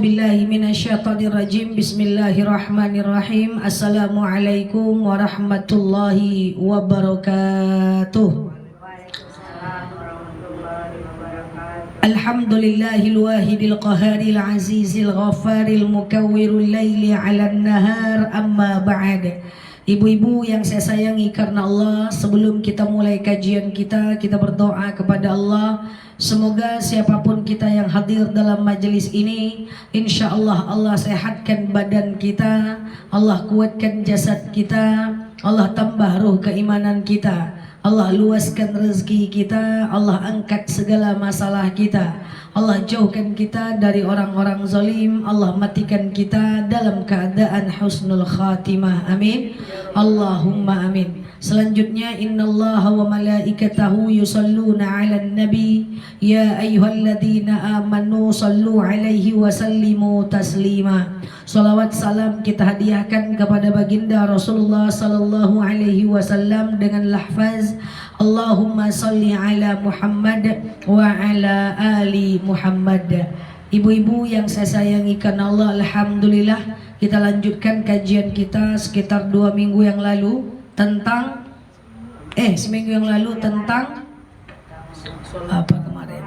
A'udzubillahi minasyaitonirrajim. Bismillahirrahmanirrahim. Assalamualaikum warahmatullahi wabarakatuh. Alhamdulillahil wahidil qaharil azizil ghafaril mukawwirul laili 'alan nahar, amma ba'd. Ibu-ibu yang saya sayangi karena Allah, sebelum kita mulai kajian kita berdoa kepada Allah. Semoga siapapun kita yang hadir dalam majelis ini, insya Allah Allah sehatkan badan kita, Allah kuatkan jasad kita, Allah tambah ruh keimanan kita, Allah luaskan rezeki kita, Allah angkat segala masalah kita, Allah jauhkan kita dari orang-orang zalim, Allah matikan kita dalam keadaan husnul khatimah. Amin. Allahumma amin. Selanjutnya, innallaha wa malaikatahu yusalluna 'alan nabi ya ayyuhalladzina amanu sallu 'alaihi wa sallimu taslima. Salawat salam kita hadiahkan kepada baginda Rasulullah sallallahu alaihi wasallam dengan lafaz Allahumma salli ala Muhammad wa ala ali Muhammad. Ibu-ibu yang saya sayangi karena Allah, alhamdulillah kita lanjutkan kajian kita sekitar 2 minggu yang lalu tentang seminggu yang lalu tentang apa kemarin?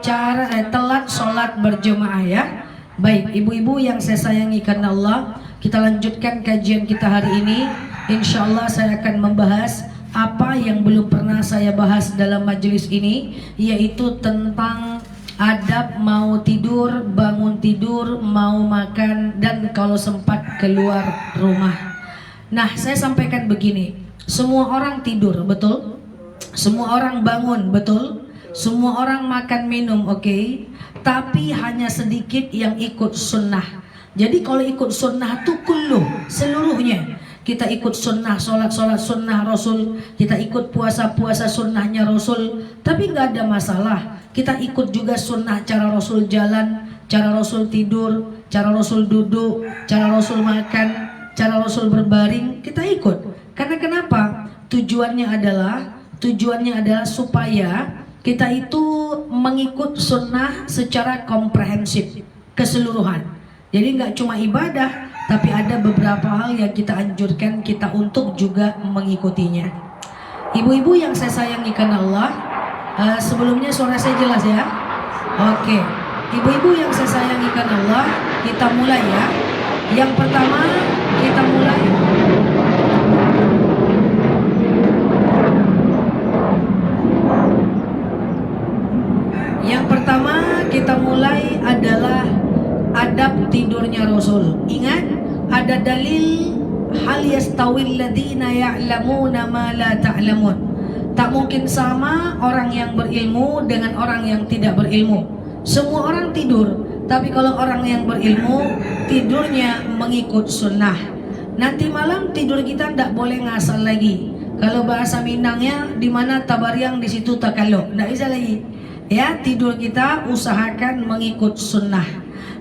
Cara telat sholat berjemaah ya. Baik, ibu-ibu yang saya sayangi karena Allah, kita lanjutkan kajian kita hari ini. Insya Allah saya akan membahas apa yang belum pernah saya bahas dalam majelis ini, yaitu tentang adab mau tidur, bangun tidur, mau makan, dan kalau sempat keluar rumah. Nah, saya sampaikan begini, semua orang tidur, betul? Semua orang bangun, betul? Semua orang makan minum, oke? Tapi hanya sedikit yang ikut sunnah. Jadi kalau ikut sunnah itu kulluh, seluruhnya. Kita ikut sunnah, sholat sunnah Rasul, kita ikut puasa sunnahnya Rasul, tapi nggak ada masalah. Kita ikut juga sunnah cara Rasul jalan, cara Rasul tidur, cara Rasul duduk, cara Rasul makan, cara Rasul berbaring, kita ikut. Karena kenapa? Tujuannya adalah supaya kita itu mengikut sunnah secara komprehensif, keseluruhan. Jadi nggak cuma ibadah, tapi ada beberapa hal yang kita anjurkan kita untuk juga mengikutinya. Ibu-ibu yang saya sayangi karena Allah, sebelumnya suara saya jelas ya? Oke. Ibu-ibu yang saya sayangi karena Allah, kita mulai ya. Yang pertama kita mulai. Yang pertama kita mulai adalah adab tidurnya Rasul. Ingat, ada dalil hal yastawil ladina ya'lamuna ma la ta'lamun. Tak mungkin sama orang yang berilmu dengan orang yang tidak berilmu. Semua orang tidur, tapi kalau orang yang berilmu tidurnya mengikut sunnah. Nanti malam tidur kita tidak boleh ngasal lagi. Kalau bahasa Minangnya, di mana tabaryang di situ takalok, tidak bisa lagi. Ya, tidur kita usahakan mengikut sunnah.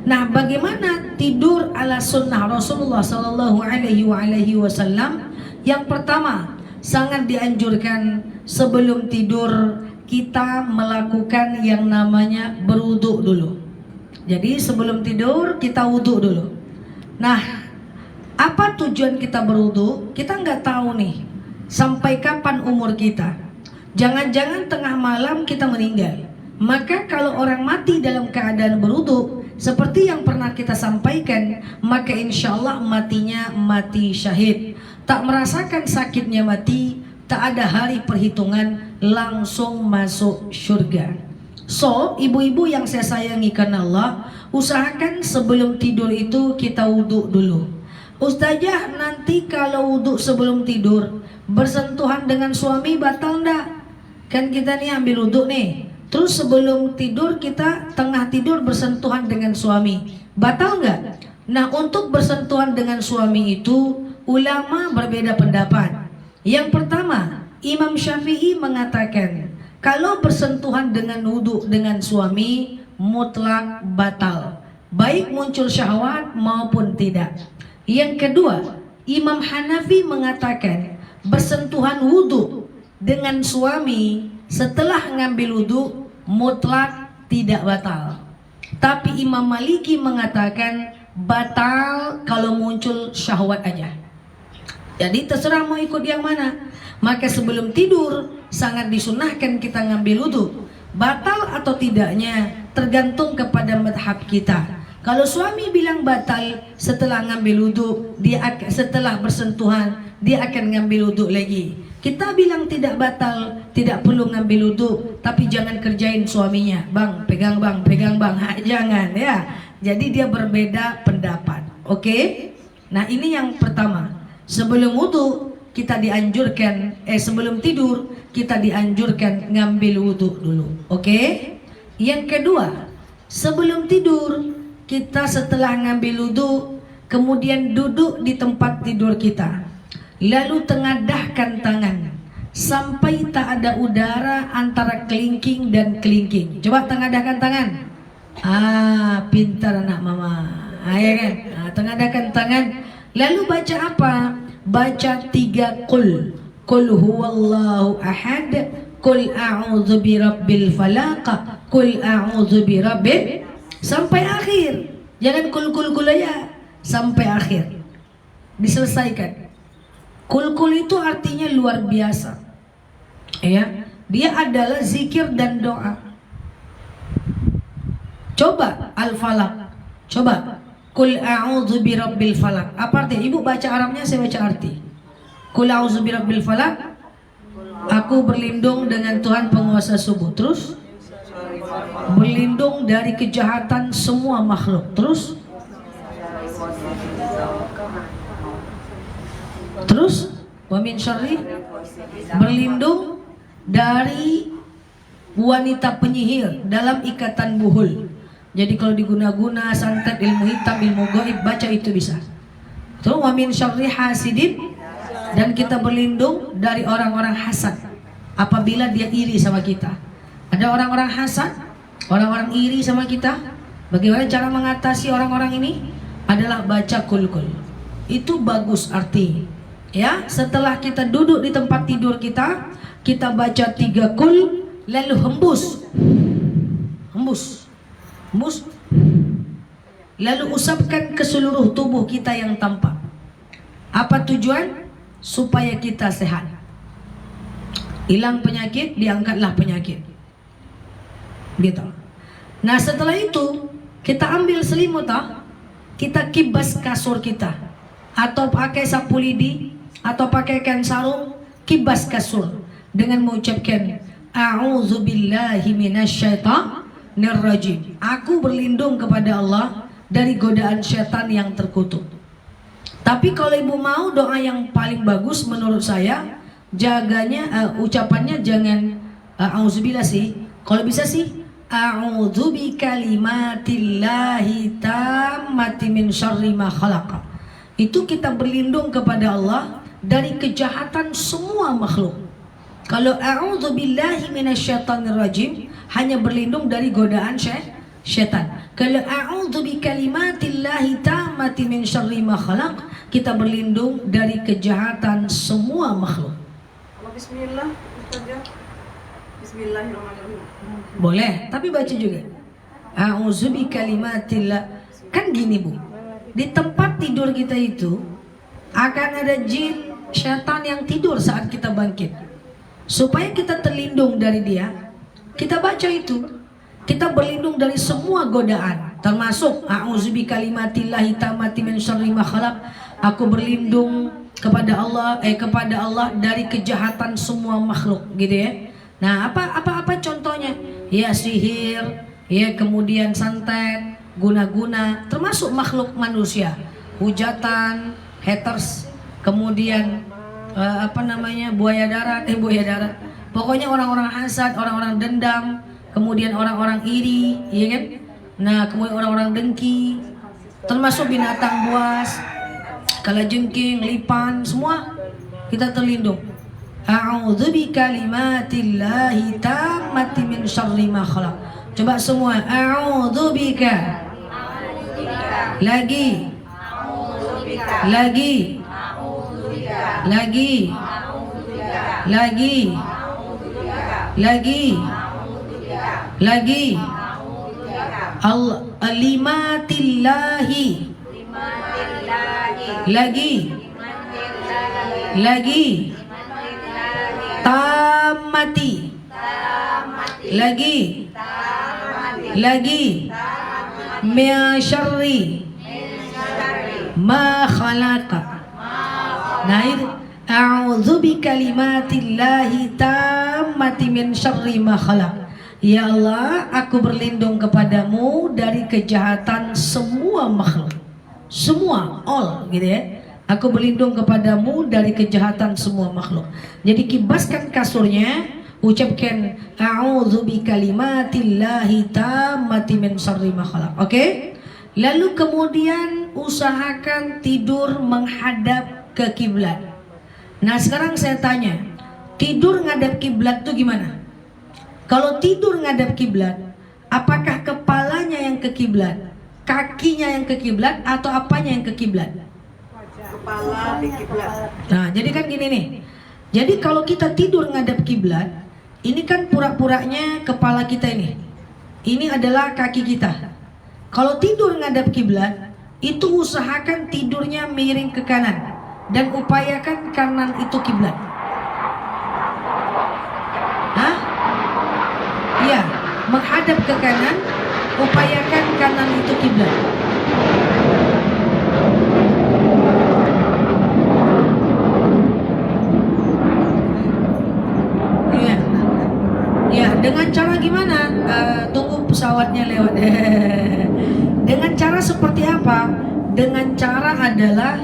Nah, bagaimana tidur ala sunnah Rasulullah sallallahu alaihi wasallam? Yang pertama, sangat dianjurkan sebelum tidur kita melakukan yang namanya berwudu dulu. Jadi sebelum tidur kita wudu dulu. Nah, apa tujuan kita berwudu? Kita nggak tahu nih sampai kapan umur kita. Jangan-jangan tengah malam kita meninggal. Maka kalau orang mati dalam keadaan berwudu, seperti yang pernah kita sampaikan, maka insya Allah matinya mati syahid. Tak merasakan sakitnya mati, tak ada hari perhitungan, langsung masuk surga. So, ibu-ibu yang saya sayangi karena Allah, usahakan sebelum tidur itu kita wudhu dulu. Ustazah, nanti kalau wudhu sebelum tidur bersentuhan dengan suami batal enggak? Kan kita nih ambil wudhu nih, terus sebelum tidur kita tengah tidur bersentuhan dengan suami, batal enggak? Nah, untuk bersentuhan dengan suami itu ulama berbeda pendapat. Yang pertama, Imam Syafi'i mengatakan kalau bersentuhan dengan wudhu dengan suami mutlak batal, baik muncul syahwat maupun tidak. Yang kedua, Imam Hanafi mengatakan bersentuhan wudhu dengan suami setelah ngambil wudhu mutlak tidak batal. Tapi Imam Maliki mengatakan batal kalau muncul syahwat aja. Jadi terserah mau ikut yang mana. Maka sebelum tidur sangat disunahkan kita ngambil wudu. Batal atau tidaknya tergantung kepada madhab kita. Kalau suami bilang batal setelah ngambil wudu, setelah bersentuhan dia akan ngambil wudu lagi. Kita bilang tidak batal, tidak perlu ngambil wudu, tapi jangan kerjain suaminya. Bang, pegang bang, pegang bang. Jangan ya. Jadi dia berbeda pendapat. Oke? Nah, ini yang pertama. Sebelum wudu kita dianjurkan, sebelum tidur kita dianjurkan ngambil wudu dulu. Oke? Yang kedua, sebelum tidur kita setelah ngambil wudu kemudian duduk di tempat tidur kita. Lalu tengadahkan tangan sampai tak ada udara antara kelingking dan kelingking. Coba tengadahkan tangan. Pintar anak mama. Ya kan? Tengadahkan tangan. Lalu baca apa? Baca 3 qul. Qul huwallahu ahad. Qul a'udzu birabbil falaq. Qul a'udzu birabbin, sampai akhir. Jangan kul aja, sampai akhir. Diselesaikan. Kul itu artinya luar biasa. Ya, dia adalah zikir dan doa. Coba al-falaq. Coba Qul a'udzu birabbil falaq. Apa artinya? Ibu baca Arabnya, saya baca arti. Qul a'udzu birabbil falaq. Aku berlindung dengan Tuhan penguasa subuh. Terus berlindung dari kejahatan semua makhluk. Terus wa min syarri, berlindung dari wanita penyihir dalam ikatan buhul. Jadi kalau diguna-guna santet, ilmu hitam, ilmu gaib, baca itu bisa. Terus wa min syarri hasidin, dan kita berlindung dari orang-orang hasad apabila dia iri sama kita. Ada orang-orang hasad, orang-orang iri sama kita. Bagaimana cara mengatasi orang-orang ini? Adalah baca kul. Itu bagus arti. Ya, setelah kita duduk di tempat tidur kita, kita baca 3 kul, lalu hembus. Lalu usapkan ke seluruh tubuh kita yang tampak. Apa tujuan? Supaya kita sehat. Hilang penyakit, diangkatlah penyakit. Gitu. Nah, setelah itu kita ambil selimut, kita kibas kasur kita, atau pakai sapu lidi, atau pakai kain sarung, kibas kasur dengan mengucapkan a'udzubillahi minasyaitonir rajim. Aku berlindung kepada Allah dari godaan syaitan yang terkutuk. Tapi kalau ibu mau doa yang paling bagus menurut saya, jaganya ucapannya jangan a'udzubillah sih. Kalau bisa sih a'udzu bikalimatillahi tammati min syarri ma khalaqa. Itu kita berlindung kepada Allah dari kejahatan semua makhluk. Kalau a'udzu billahi minasyaitonir rajim hanya berlindung dari godaan syaitan. Kalau a'udzu bikalimatillahi tammati min syarri ma khalaq, kita berlindung dari kejahatan semua makhluk. Bismillah, Bismillahirrahmanirrahim. Boleh, tapi baca juga a'udzu bikalimatillah. Kan gini Bu, di tempat tidur kita itu akan ada jin, syaitan yang tidur saat kita bangkit. Supaya kita terlindung dari dia, kita baca itu. Kita berlindung dari semua godaan, termasuk a'udzu bikalimatillahi tammati min syarri ma khalaq. Aku berlindung kepada Allah dari kejahatan semua makhluk, gitu ya. Nah, apa contohnya? Ya sihir, ya kemudian santet, guna-guna, termasuk makhluk manusia, hujatan, haters, kemudian buaya darat. Pokoknya orang-orang hasad, orang-orang dendam, kemudian orang-orang iri, ya kan? Nah, kemudian orang-orang dengki, termasuk binatang buas, kalajengking, lipan, semua kita terlindung. A'udzu bikalimatillahi tammati min syarri ma khalaq. Coba semua, a'udzu bika. Lagi. Allah Kalimatillahi. Lagi. Tammati. Lagi. Min syarri ma khalaqa. Nah itu a'udzu bi kalimatillahi tammati min syarri ma khalaq. Ya Allah, aku berlindung kepadamu dari kejahatan semua makhluk. Semua, all gitu ya. Aku berlindung kepadamu dari kejahatan semua makhluk. Jadi kibaskan kasurnya, ucapkan a'udzu bi kalimatillahi tammati min syarri ma khalaq. Oke? Lalu kemudian usahakan tidur menghadap ke kiblat. Nah, sekarang saya tanya, tidur ngadap kiblat tuh gimana? Kalau tidur ngadap kiblat, apakah kepalanya yang ke kiblat, kakinya yang ke kiblat, atau apanya yang ke kiblat? Kepala di kiblat. Nah, jadi kan gini nih. Jadi kalau kita tidur ngadap kiblat, ini kan pura-puranya kepala kita ini. Ini adalah kaki kita. Kalau tidur ngadap kiblat, itu usahakan tidurnya miring ke kanan dan upayakan kanan itu kiblat. Hah? Iya, menghadap ke kanan, upayakan kanan itu kiblat. Iya. Ya, dengan cara gimana? Tunggu pesawatnya lewat. Dengan cara seperti apa? Dengan cara adalah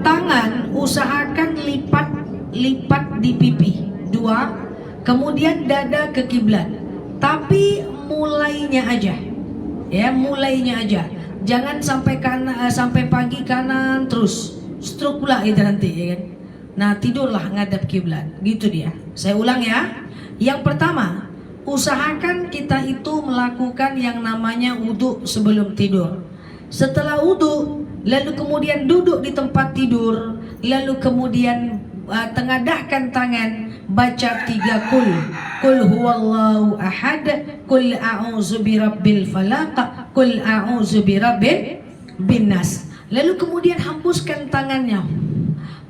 tangan usahakan lipat di pipi 2, kemudian dada ke kiblat. Tapi mulainya aja. Ya, mulainya aja. Jangan sampai sampai pagi kanan terus. Stroke pula itu nanti ya kan. Nah, tidurlah ngadap kiblat. Gitu dia. Saya ulang ya. Yang pertama, usahakan kita itu melakukan yang namanya wudhu sebelum tidur. Setelah wudhu, lalu kemudian duduk di tempat tidur, lalu kemudian tengadahkan tangan, baca 3 kul huwallahu ahad, kul a'udzu birabbil falaq, kul a'udzu birabbin nas. Lalu kemudian hembuskan tangannya,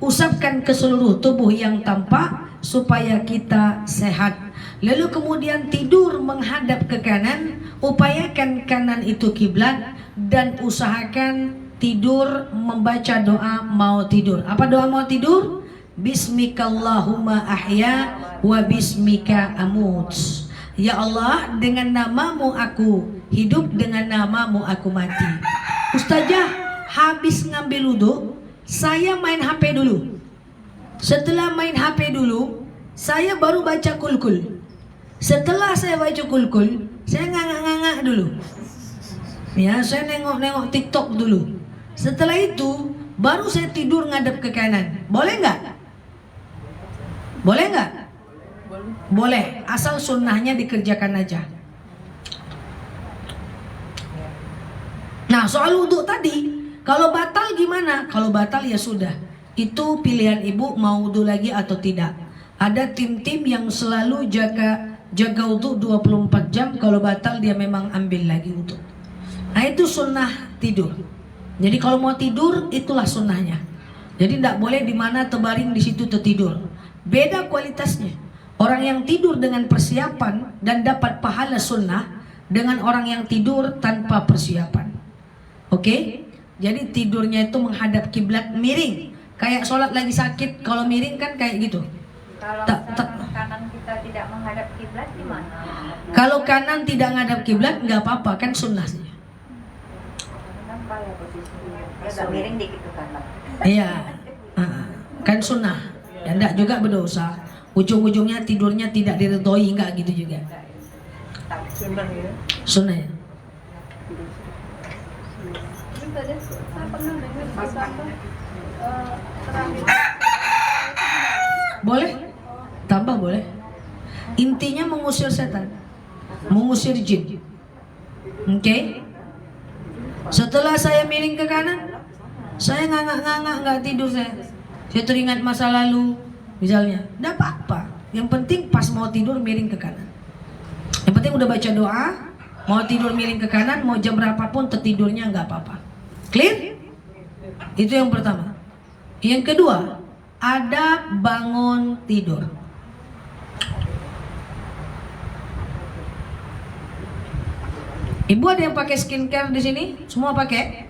usapkan ke seluruh tubuh yang tampak supaya kita sehat. Lalu kemudian tidur menghadap ke kanan, upayakan kanan itu kiblat, dan usahakan tidur membaca doa mau tidur. Apa doa mau tidur? Bismikallahumma ahya wa bismika amut. Ya Allah, dengan namamu aku hidup, dengan namamu aku mati. Ustazah, habis ngambil wudhu, saya main HP dulu. Setelah main HP dulu, saya baru baca kul-kul. Setelah saya baca kul-kul, saya ngangak-ngangak dulu. Ya, saya nengok-nengok TikTok dulu. Setelah itu, baru saya tidur ngadep ke kanan. Boleh nggak? Boleh nggak? Boleh, asal sunnahnya dikerjakan aja. Nah, soal wudhu tadi, kalau batal gimana? Kalau batal ya sudah. Itu pilihan ibu mau wudhu lagi atau tidak. Ada tim-tim yang selalu jaga wudhu 24 jam. Kalau batal dia memang ambil lagi wudhu. Nah, itu sunnah tidur. Jadi kalau mau tidur itulah sunnahnya. Jadi tidak boleh di mana terbaring di situ tertidur. Beda kualitasnya. Orang yang tidur dengan persiapan dan dapat pahala sunnah dengan orang yang tidur tanpa persiapan. Oke? Jadi tidurnya itu menghadap kiblat miring. Kayak sholat lagi sakit, kalau miring kan kayak gitu. Kalau kanan kita tidak menghadap kiblat gimana? Kalau kanan tidak menghadap kiblat nggak apa-apa, kan sunnahnya. Kenapa ya posisinya? Ya agak miring dikit ke kanan. Iya, kan sunnah. Ya enggak juga berdosa. Ujung-ujungnya tidurnya tidak diridhoi, enggak gitu juga. Sunnah ya. Sunnah ya. Saya pernah dengar Boleh? Tambah boleh. Intinya mengusir setan, mengusir jin. Oke? Setelah saya miring ke kanan, saya ngangak-ngangak nggak tidur saya. Saya teringat masa lalu, misalnya. Nggak apa-apa. Yang penting pas mau tidur miring ke kanan. Yang penting udah baca doa, Mau tidur miring ke kanan, mau jam berapapun tertidurnya nggak apa-apa. Clear? Itu yang pertama. Yang kedua, ada bangun tidur. Ibu ada yang pakai skincare di sini? Semua pakai?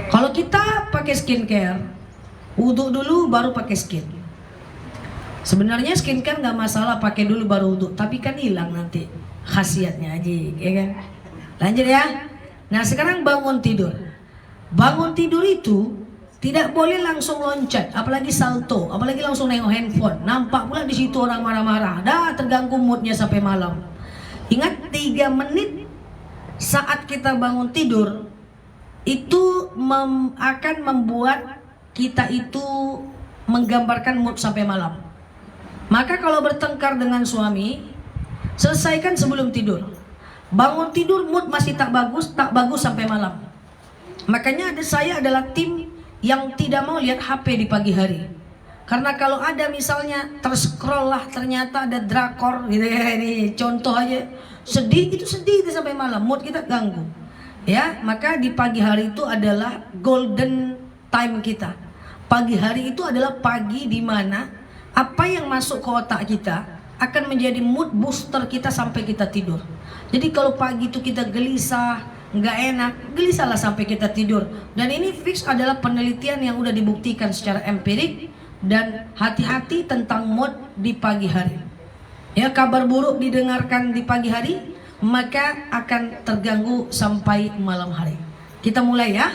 Kalau kita pakai skincare, wudhu dulu baru pakai skin. Sebenarnya skincare nggak masalah, pakai dulu baru wudhu, tapi kan hilang nanti khasiatnya aja, ya kan? Lanjut ya. Nah sekarang bangun tidur. Bangun tidur itu tidak boleh langsung loncat, apalagi salto, apalagi langsung nengok handphone. Nampak pula di situ orang marah-marah, dah terganggu moodnya sampai malam. Ingat 3 menit saat kita bangun tidur itu akan membuat kita itu menggambarkan mood sampai malam. Maka kalau bertengkar dengan suami, selesaikan sebelum tidur. Bangun tidur mood masih tak bagus sampai malam. Makanya saya adalah tim yang tidak mau lihat HP di pagi hari. Karena kalau ada misalnya terscroll lah, ternyata ada drakor gitu ya, ini contoh aja, sedih itu sampai malam, mood kita ganggu. Ya, maka di pagi hari itu adalah golden time kita. Pagi hari itu adalah pagi di mana apa yang masuk ke otak kita akan menjadi mood booster kita sampai kita tidur. Jadi kalau pagi itu kita gelisah, nggak enak, gelisahlah sampai kita tidur. Dan ini fix adalah penelitian yang udah dibuktikan secara empirik. Dan hati-hati tentang mood di pagi hari. Ya, kabar buruk didengarkan di pagi hari, maka akan terganggu sampai malam hari. Kita mulai ya.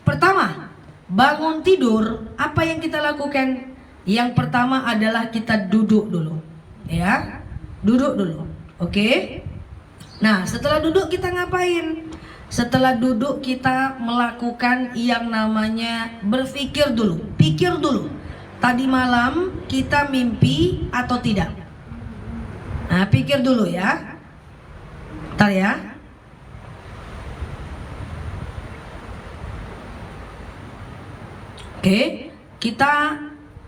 Pertama, bangun tidur, apa yang kita lakukan? Yang pertama adalah kita duduk dulu. Ya, duduk dulu. Oke. Nah, setelah duduk kita ngapain? Setelah duduk kita melakukan yang namanya berpikir dulu. Pikir dulu. Tadi malam kita mimpi atau tidak? Nah, pikir dulu ya. Bentar ya. Oke, kita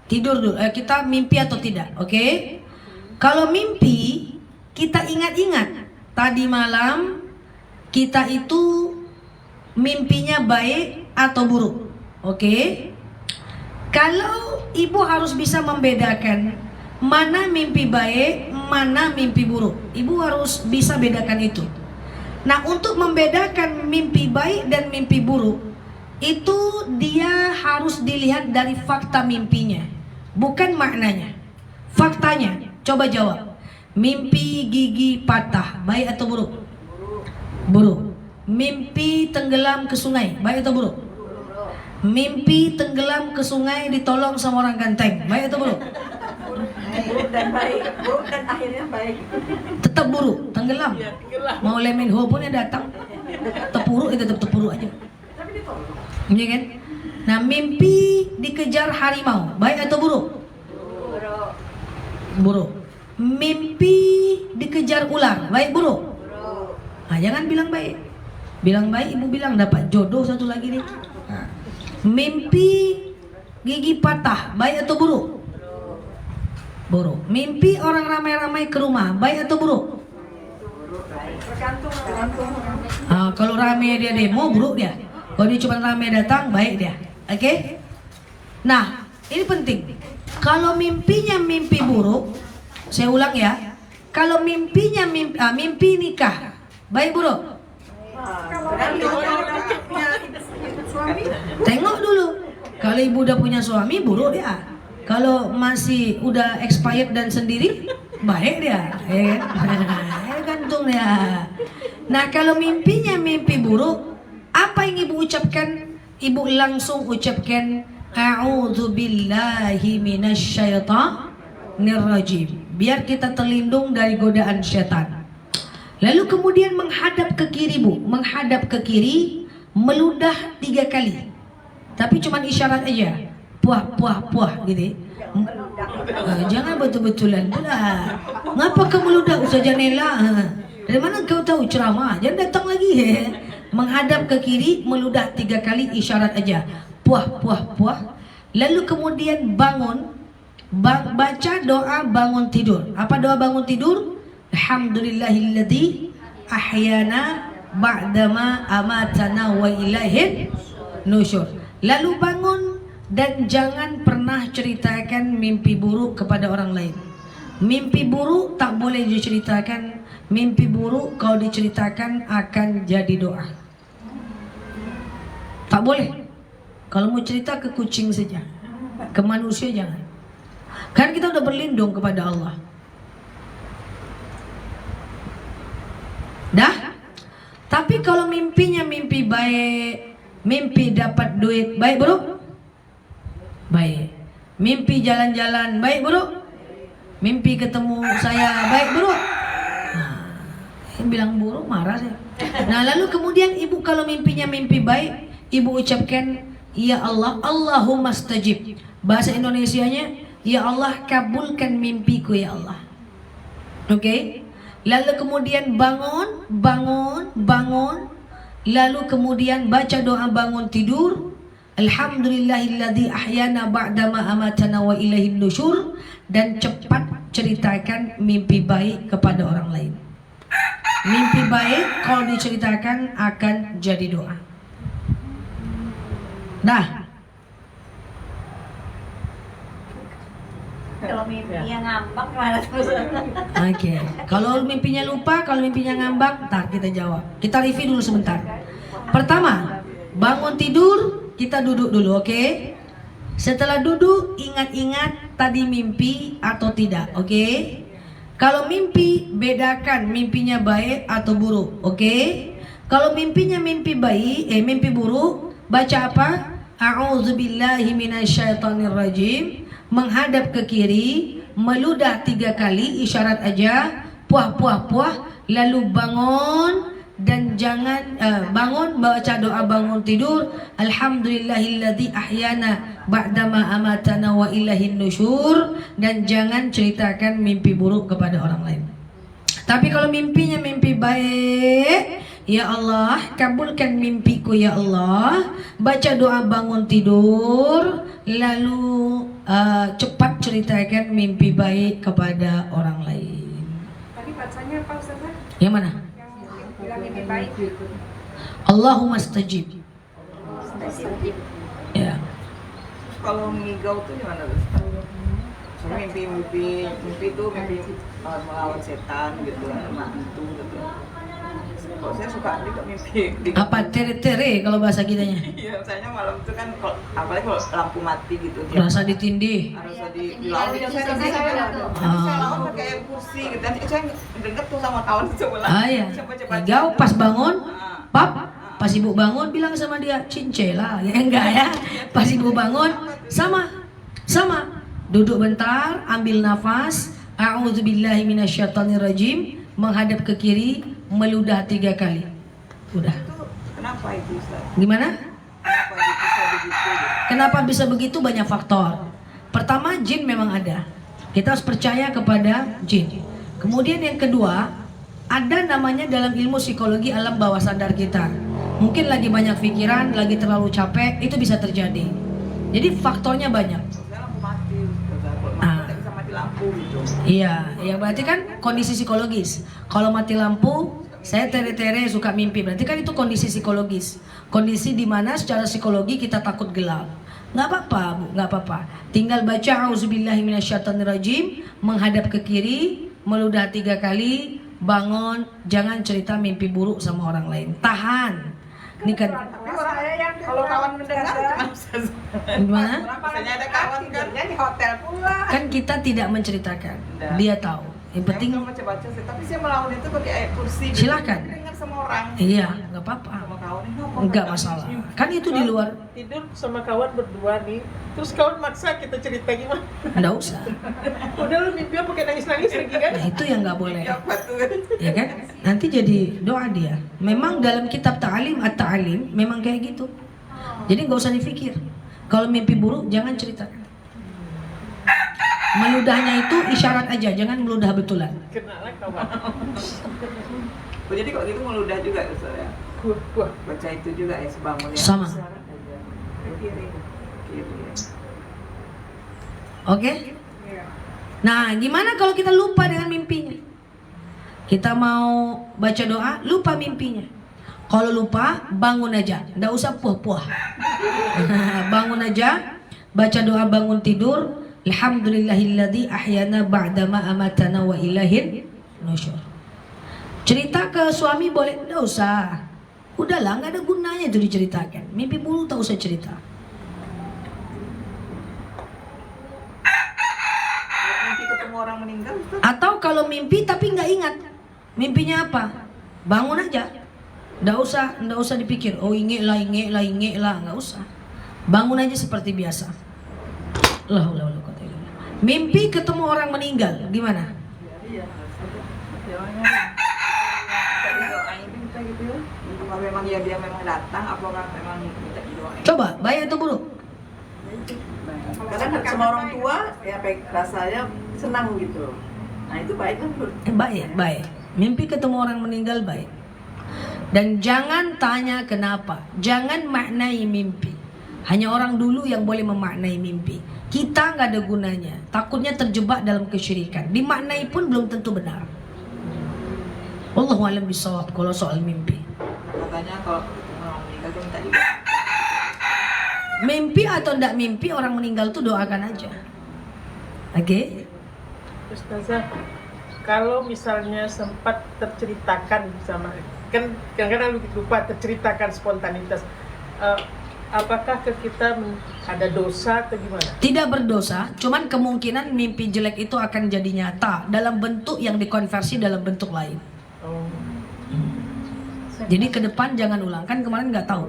tidur dulu. Kita mimpi atau tidak? Oke. Kalau mimpi, kita ingat-ingat tadi malam kita itu mimpinya baik atau buruk. Oke. Kalau ibu harus bisa membedakan mana mimpi baik, mana mimpi buruk. Ibu harus bisa bedakan itu. Nah, untuk membedakan mimpi baik dan mimpi buruk, itu dia harus dilihat dari fakta mimpinya, bukan maknanya. Faktanya, coba jawab. Mimpi gigi patah, baik atau buruk? Buruk. Mimpi tenggelam ke sungai, baik atau buruk? Mimpi tenggelam ke sungai ditolong sama orang ganteng, baik atau buruk? Buruk dan baik, buruk dan akhirnya baik. Tetap buruk, tenggelam. Mau Lee Ho pun yang datang, tepuruk itu tetap tepuruk aja. Iya kan? Nah, mimpi dikejar harimau, baik atau buruk? Buruk. Buruk. Mimpi dikejar ular, baik buruk? Buruk. Nah, jangan bilang baik. Bilang baik, ibu bilang dapat jodoh satu lagi nih. Nah. Mimpi gigi patah, baik atau buruk? Buruk. Mimpi orang ramai-ramai ke rumah, baik atau buruk? Tergantung. Nah, kalau ramai dia demo, buruk dia. Kalau dia cuma ramai datang, baik dia. Oke? Nah, ini penting. Kalau mimpinya mimpi buruk, saya ulang ya. Kalau mimpinya mimpi nikah, baik buruk? Suami. Tengok dulu. Kalau ibu udah punya suami, buruk dia. Kalau masih udah expired dan sendiri, baik dia. Gantung dia. Nah, kalau mimpinya mimpi buruk, apa yang ibu ucapkan? Ibu langsung ucapkan a'udzubillahi minasyaitonir rajim. Biar kita terlindung dari godaan syaitan. Lalu kemudian menghadap ke kiri, Bu. Menghadap ke kiri, meludah 3 kali. Tapi cuman isyarat aja. Puah, puah, puah gitu. Jangan betul-betulan pula. Ngapa kamu meludah, Ustazah Nela? Dari mana kau tahu ceramah? Jangan datang lagi. Menghadap ke kiri, meludah 3 kali, isyarat aja. Puah, puah, puah. Lalu kemudian bangun. Baca doa bangun tidur. Apa doa bangun tidur? Alhamdulillahilladzi ahyana ba'dama amatana wa ilaihin nusyur. Lalu bangun dan jangan pernah ceritakan mimpi buruk kepada orang lain. Mimpi buruk tak boleh diceritakan. Mimpi buruk kalau diceritakan akan jadi doa. Tak boleh. Kalau mau cerita ke kucing saja, ke manusia jangan. Kan kita udah berlindung kepada Allah. Dah? Tapi kalau mimpinya mimpi baik, mimpi dapat duit, baik buruk? Baik. Mimpi jalan-jalan, baik buruk? Mimpi ketemu saya, baik buruk? Nah, bilang buruk marah saya. Nah, lalu kemudian ibu kalau mimpinya mimpi baik, ibu ucapkan, ya Allah, Allahumma stajib. Bahasa Indonesianya, ya Allah kabulkan mimpiku ya Allah. Oke? Lalu kemudian bangun. Lalu kemudian baca doa bangun tidur. Alhamdulillahilladzi ahyana ba'dama amatana wa ilaihin nusyur. Dan cepat ceritakan mimpi baik kepada orang lain. Mimpi baik kalau diceritakan akan jadi doa. Nah, Kalau mimpinya ngambak gimana terus? oke. Kalau mimpinya lupa, kalau mimpinya ngambak, ntar kita jawab. Kita review dulu sebentar. Pertama, bangun tidur, kita duduk dulu, oke? Setelah duduk, ingat-ingat tadi mimpi atau tidak, oke? Kalau mimpi, bedakan mimpinya baik atau buruk, oke? Kalau mimpinya mimpi baik, mimpi buruk, baca apa? A'udzubillahi minasyaitonirrajim. Menghadap ke kiri, meludah 3 kali, isyarat aja, puah, lalu bangun dan jangan bangun baca doa bangun tidur, alhamdulillahilladzi ahyana ba'dama amatana wa ilaihin nusyur, dan jangan ceritakan mimpi buruk kepada orang lain. Tapi kalau mimpinya mimpi baik, ya Allah kabulkan mimpiku ya Allah, baca doa bangun tidur, lalu cepat ceritakan mimpi baik kepada orang lain. Tadi bacanya apa Ustazah? Yang mana? Yang bilang mimpi baik. Allahumma stajib. Ya. Kalau ngigau tuh gimana Ustaz? Soalnya mimpi itu mimpi melawan setan gitu, sama hantu gitu. Kalau saya suka juga mimpi. Apa tere-tere kalau bahasa kitanya? Iya, misalnya malam itu kan apalagi kalau lampu mati gitu. Rasa ditindih. Harus dilawan. Saya lawan pakai kursi gitu. Nanti saya denger tuh sama kawan sebelah. Iya. Engkau pas bangun, pap, pas ibu bangun bilang sama dia, cincela, ya enggak ya? Pas ibu bangun, sama. Duduk bentar, ambil nafas, a'udzubillahi minasyaitonirrajim, menghadap ke kiri, meludah 3 kali. Udah. Itu kenapa itu Ustaz? Gimana? Kenapa bisa begitu? Kenapa bisa begitu? Banyak faktor. Pertama, jin memang ada. Kita harus percaya kepada jin. Kemudian yang kedua, ada namanya dalam ilmu psikologi alam bawah sadar kita. Mungkin lagi banyak pikiran, lagi terlalu capek, itu bisa terjadi. Jadi faktornya banyak. Saya lampu mati, Ustaz. Kalau mati tak bisa mati lampu gitu. Iya, ya berarti kan kondisi psikologis. Kalau mati lampu, saya tere-tere suka mimpi. Berarti kan itu kondisi psikologis. Kondisi di mana secara psikologi kita takut gelap. Nggak apa-apa, Bu, nggak apa-apa. Tinggal baca auzubillahi minasyaitonirrajim, menghadap ke kiri, meludah 3 kali, bangun, jangan cerita mimpi buruk sama orang lain. Tahan. Ini kan Tapi orang yang kalau kawan mendengar gimana Ustaz? gimana? Misalnya ada kawan kan di hotel pula. Kan kita tidak menceritakan. Dia tahu. Yang penting Saya mau baca sih, tapi saya melawan itu pakai air kursi. Silakan. Dengar sama orang. iya, nggak apa-apa. Sama kawan ini apa? Enggak masalah. Kan itu di luar. Tidur sama kawan berdua nih, terus kawan maksa kita cerita gimana? Enggak usah. Udah lu mimpi pakai nangis-nangis lagi kan? Nah, itu yang nggak boleh. Apa tuh? Ya kan? Nanti jadi doa dia. Memang dalam kitab ta'alim at-ta'alim memang kayak gitu. Jadi nggak usah dipikir. Kalau mimpi buruk jangan ceritakan. Meludahnya itu isyarat aja, jangan meludah betulan. Kenalah kawan. Oh, jadi kok gitu meludah juga Ustaz ya? Wah, Baca itu juga ya sebangun ya. Sama. Ke kiri. Kiri ya. Oke? Iya. Nah, gimana kalau kita lupa dengan mimpinya? Kita mau baca doa, lupa mimpinya. Kalau lupa, bangun aja, nggak usah puah-puah. Bangun aja, baca doa bangun tidur. Alhamdulillahilladzi ahyana ba'dama amatana wa ilahin nusyur. Cerita ke suami boleh, nggak usah. Udahlah, nggak ada gunanya itu diceritakan. Mimpi buruk tak usah cerita. Mimpi ketemu orang meninggal, Ustaz. Atau kalau mimpi tapi nggak ingat mimpinya apa, bangun aja, nggak usah dipikir. Oh inget lah, nggak usah. Bangun aja seperti biasa. Mimpi ketemu orang meninggal, gimana? Iya. Doain minta gitu ya. Apa memang ya dia memang datang, apakah memang minta didoain? Coba, baik atau buruk? Kadang sama orang tua ya kayak rasanya senang gitu. Nah itu baik kan? Baik. Mimpi ketemu orang meninggal baik. Dan jangan tanya kenapa. Jangan maknai mimpi. Hanya orang dulu yang boleh memaknai mimpi. Kita nggak ada gunanya. Takutnya terjebak dalam kesyirikan. Dimaknai pun belum tentu benar. Wallahu a'lam bishawab kalau soal mimpi. Katanya kalau orang meninggal tuh minta didoain. Mimpi atau tidak mimpi orang meninggal tuh doakan aja. Oke? Ustazah, kalau misalnya sempat terceritakan sama, kan kadang-kadang lupa terceritakan spontanitas, apakah ke kita ada dosa atau gimana? Tidak berdosa, cuman kemungkinan mimpi jelek itu akan jadi nyata dalam bentuk yang dikonversi dalam bentuk lain. Oh. Jadi ke depan jangan ulang, kan kemarin nggak tahu.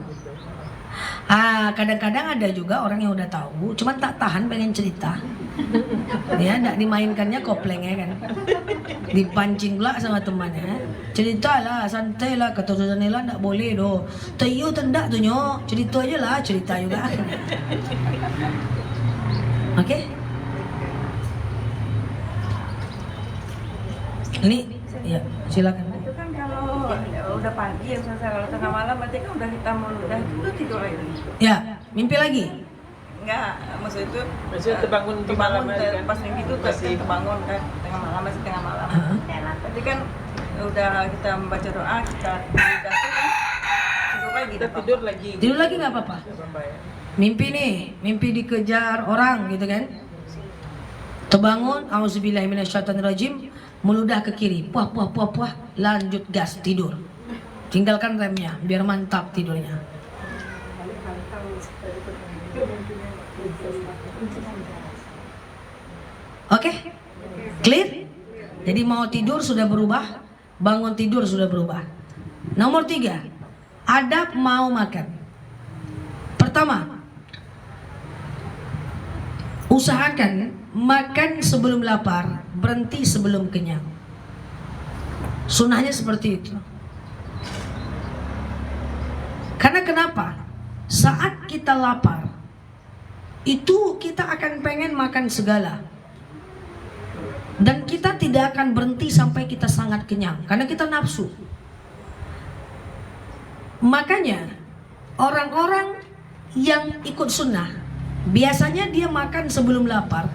Kadang-kadang ada juga orang yang udah tahu, cuman tak tahan pengen cerita. Ya, nggak dimainkannya koplengnya kan. Dipancing pula sama temannya. Ceritalah, santai lah, kata Zanela nggak boleh doh. Tayo tendak tuh nyok, cerita aja lah, cerita juga. Oke? Ini, ya silakan. Itu kan kalau udah pagi ya Ustazah, kalau tengah malam berarti kan udah kita mau udah itu tidur lagi. Ya, mimpi lagi. Enggak, maksud itu Maksudnya terbangun di malam hari kan? pas mimpi itu masih terbangun kan tengah malam, masih tengah malam. Berarti kan udah kita membaca doa, kita udah tidur lagi. Kita tidur lagi. Tidur lagi nggak apa-apa. Mimpi nih, mimpi dikejar orang gitu kan. Terbangun, auzubillahiminasyaitonirrajim, meludah ke kiri, puah, lanjut gas, tidur. Tinggalkan remnya, biar mantap tidurnya. Oke? Clear? Jadi mau tidur sudah berubah, bangun tidur sudah berubah. Nomor 3, adab mau makan. Pertama, usahakan makan sebelum lapar, berhenti sebelum kenyang. Sunnahnya seperti itu. Karena kenapa? Saat kita lapar, itu kita akan pengen makan segala. Dan kita tidak akan berhenti sampai kita sangat kenyang, karena kita nafsu. Makanya orang-orang yang ikut sunnah biasanya dia makan sebelum lapar.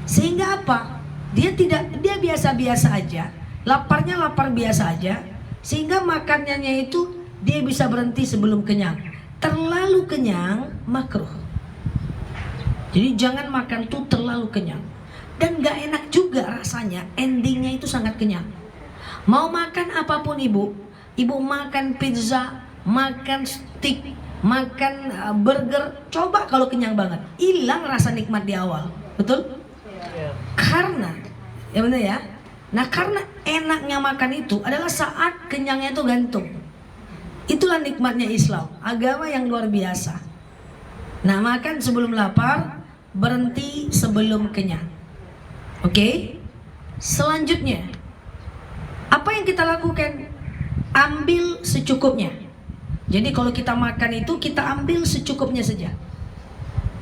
Sehingga apa? Dia biasa-biasa aja. Laparnya lapar biasa aja. Sehingga makanannya itu dia bisa berhenti sebelum kenyang. Terlalu kenyang makruh. Jadi jangan makan tuh terlalu kenyang. Dan gak enak juga rasanya, endingnya itu sangat kenyang. Mau makan apapun ibu makan pizza, makan steak, makan burger, coba kalau kenyang banget, hilang rasa nikmat di awal, betul? Karena, ya benar ya. Nah karena enaknya makan itu adalah saat kenyangnya itu gantung. Itulah nikmatnya Islam, agama yang luar biasa. Nah makan sebelum lapar, berhenti sebelum kenyang. Oke? Selanjutnya, apa yang kita lakukan? Ambil secukupnya. Jadi kalau kita makan itu kita ambil secukupnya saja.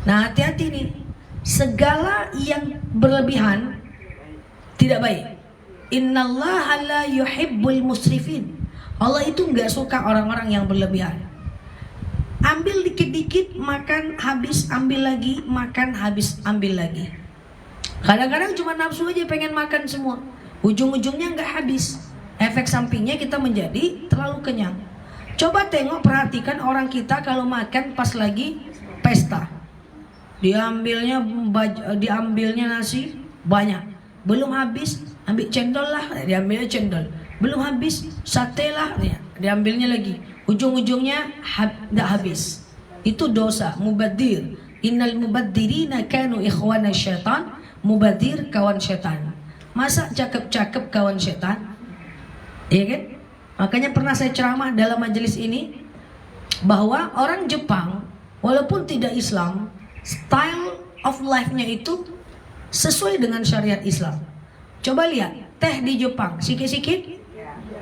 Nah hati-hati nih, segala yang berlebihan tidak baik. Innallaha la yuhibbul musrifin. Allah itu nggak suka orang-orang yang berlebihan. Ambil dikit-dikit, makan habis, ambil lagi, makan habis, ambil lagi. Kadang-kadang cuma nafsu aja pengen makan semua, ujung-ujungnya nggak habis. Efek sampingnya kita menjadi terlalu kenyang. Coba tengok, perhatikan orang kita kalau makan pas lagi pesta. Diambilnya nasi banyak. Belum habis, ambil cendol lah, diambilnya cendol. Belum habis, sate lah, diambilnya lagi. Ujung-ujungnya tidak habis. Itu dosa, mubadir. Innal mubaddirina kanu ikhwana syaitan. Mubadir kawan syaitan. Masa cakep-cakep kawan syaitan? Iya kan? Makanya pernah saya ceramah dalam majelis ini bahwa orang Jepang walaupun tidak Islam, style of life-nya itu sesuai dengan syariat Islam. Coba lihat, teh di Jepang sikit-sikit,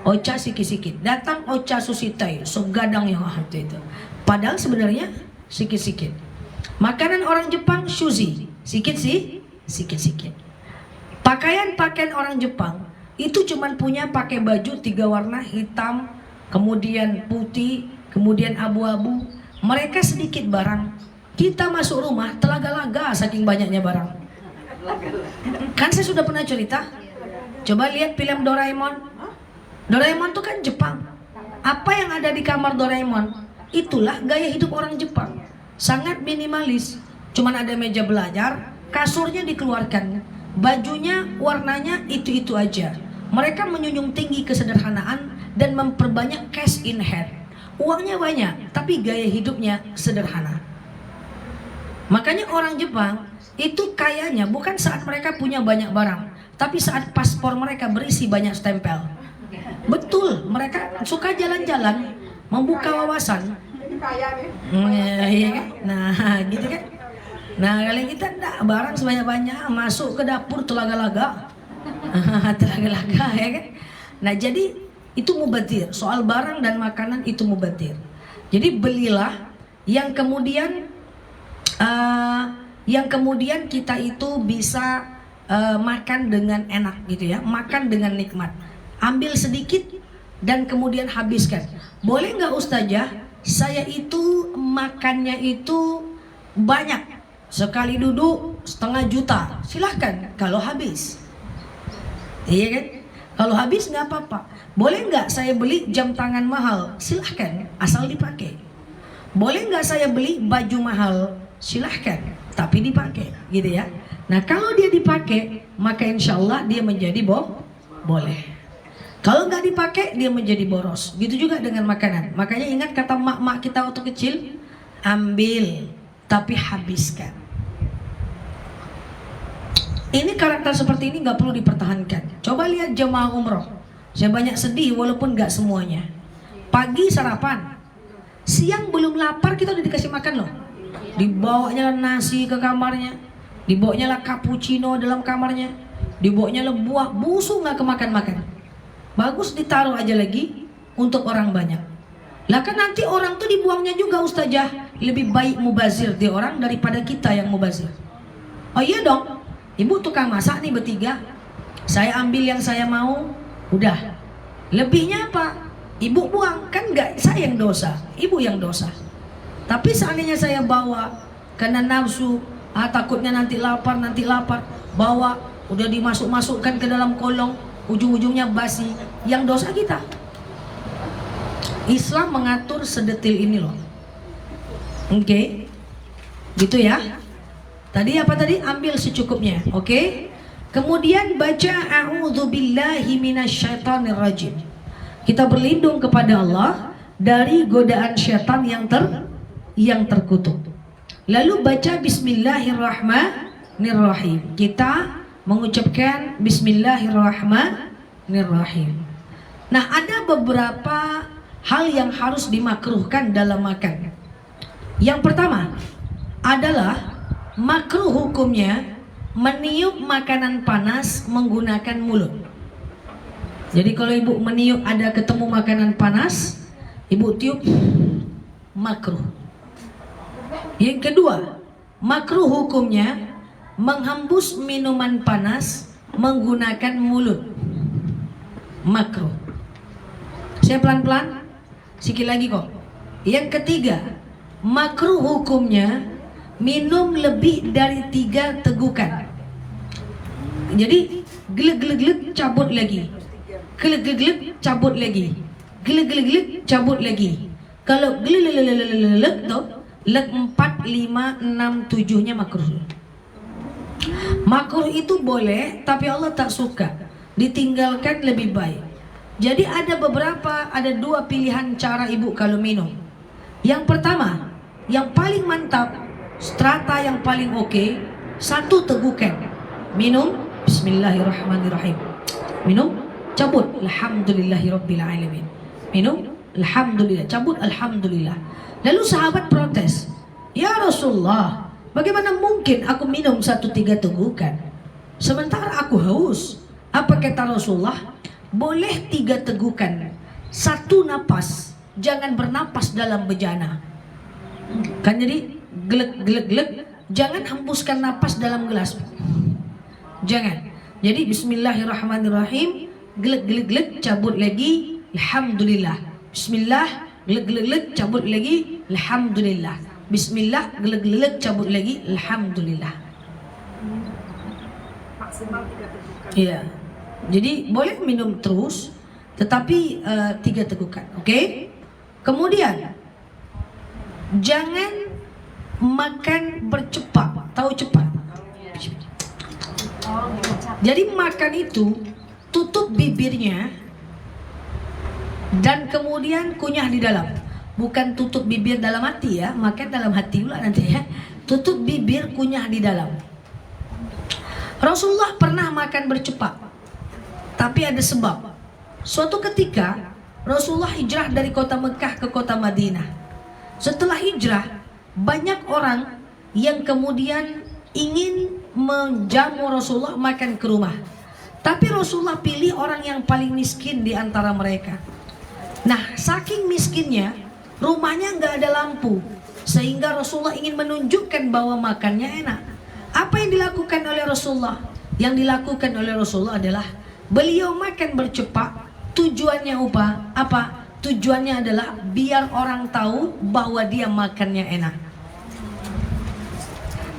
ocha sikit-sikit. Datang ocha susitai, segadang yang hati itu. Padahal sebenarnya sikit-sikit. Makanan orang Jepang sushi, sikit-sikit. Pakaian orang Jepang itu cuman punya pakai baju 3 warna, hitam, kemudian putih, kemudian abu-abu. Mereka sedikit barang. Kita masuk rumah telaga-laga saking banyaknya barang. Kan saya sudah pernah cerita. Coba lihat film Doraemon. Doraemon itu kan Jepang. Apa yang ada di kamar Doraemon? Itulah gaya hidup orang Jepang. Sangat minimalis. Cuman ada meja belajar, kasurnya dikeluarkan, bajunya warnanya itu-itu aja. Mereka menjunjung tinggi kesederhanaan dan memperbanyak cash in hand. Uangnya banyak, tapi gaya hidupnya sederhana. Makanya orang Jepang itu kayanya bukan saat mereka punya banyak barang, tapi saat paspor mereka berisi banyak stempel. Betul, mereka suka jalan-jalan, membuka wawasan. Iya kan? Nah, gitu kan? Nah, kali kita enggak, barang sebanyak-banyak, masuk ke dapur telaga-laga. Telaga-laga, ya kan? Nah, jadi itu mubadir. Soal barang dan makanan itu mubadir. Jadi belilah yang kemudian kita itu bisa makan dengan enak gitu ya, makan dengan nikmat. Ambil sedikit dan kemudian habiskan. Boleh nggak Ustazah? Saya itu makannya itu banyak, sekali duduk 1,5 juta. Silahkan kalau habis. Iya kan? Kalau habis nggak apa-apa. Boleh nggak saya beli jam tangan mahal? Silahkan, asal dipakai. Boleh nggak saya beli baju mahal? Silahkan, tapi dipakai, gitu ya. Nah, kalau dia dipakai, maka insya Allah dia menjadi boleh. Kalau nggak dipakai, dia menjadi boros. Gitu juga dengan makanan. Makanya ingat kata mak-mak kita waktu kecil, ambil, tapi habiskan. Ini karakter seperti ini nggak perlu dipertahankan. Coba lihat jemaah umroh. Saya banyak sedih walaupun nggak semuanya. Pagi sarapan, siang belum lapar kita udah dikasih makan loh. Dibawanya nasi ke kamarnya, dibawanya lah cappuccino dalam kamarnya, dibawanya lah buah, busuk nggak kemakan-makan. Bagus ditaruh aja lagi untuk orang banyak. Lah kan nanti orang tuh dibuangnya juga Ustazah. Lebih baik mubazir di orang daripada kita yang mubazir. Oh iya dong. Ibu tukang masak nih bertiga. Saya ambil yang saya mau, udah. Lebihnya apa? Ibu buang, kan enggak saya yang dosa, ibu yang dosa. Tapi seandainya saya bawa karena nafsu, takutnya nanti lapar, bawa udah dimasukkan ke dalam kolong, ujung-ujungnya basi, yang dosa kita. Islam mengatur sedetil ini loh. Oke. Gitu ya. Tadi apa tadi? Ambil secukupnya. Oke. Kemudian baca a'udzubillahi minasyaitonirrajim. Kita berlindung kepada Allah dari godaan syaitan yang terkutuk. Lalu baca bismillahirrahmanirrahim. Kita mengucapkan bismillahirrahmanirrahim. Nah, ada beberapa hal yang harus dimakruhkan dalam makan. Yang pertama adalah makruh hukumnya meniup makanan panas menggunakan mulut. Jadi kalau ibu meniup ada ketemu makanan panas, ibu tiup, makruh. Yang kedua, makruh hukumnya menghembus minuman panas menggunakan mulut. Makruh. Saya pelan-pelan, sikit lagi kok. Yang ketiga, makruh hukumnya minum lebih dari 3 tegukan. Jadi glek cabut lagi. geleg cabut lagi. Geleg cabut lagi. Kalau geleg tuh leg 4, 5, 6, 7-nya makruh. Makruh itu boleh, tapi Allah tak suka. Ditinggalkan lebih baik. Jadi ada dua pilihan cara ibu kalau minum. Yang pertama, yang paling mantap, strata yang paling oke, satu tegukan. Minum, bismillahirrahmanirrahim. Minum, cabut, alhamdulillahirabbil alamin. Minum, alhamdulillah, cabut, alhamdulillah. Lalu sahabat protes, ya Rasulullah, bagaimana mungkin aku minum 1-3 tegukan sementara aku haus? Apa kata Rasulullah? Boleh 3 tegukan, 1 napas, jangan bernapas dalam bejana. Kan jadi gelek, jangan hembuskan napas dalam gelas. Jangan. Jadi bismillahirrahmanirrahim, gelek, cabut lagi, alhamdulillah. Bismillah, gelek, cabut lagi, alhamdulillah. Bismillah, gelek, cabut lagi, alhamdulillah. Maksimal 3 tegukan. Iya. Jadi boleh minum terus, tetapi 3 tegukan, oke? Kemudian jangan makan bercepat, tahu cepat. Jadi makan itu tutup bibirnya dan kemudian kunyah di dalam. Bukan tutup bibir dalam hati ya, makan dalam hati pula nanti ya. Tutup bibir, kunyah di dalam. Rasulullah pernah makan bercepat, tapi ada sebab. Suatu ketika Rasulullah hijrah dari kota Mekah ke kota Madinah. Setelah hijrah, banyak orang yang kemudian ingin menjamu Rasulullah makan ke rumah. Tapi Rasulullah pilih orang yang paling miskin di antara mereka. Nah, saking miskinnya, rumahnya nggak ada lampu, sehingga Rasulullah ingin menunjukkan bahwa makannya enak. Apa yang dilakukan oleh Rasulullah? Yang dilakukan oleh Rasulullah adalah beliau makan bercepat. Tujuannya apa? Tujuannya adalah biar orang tahu bahwa dia makannya enak.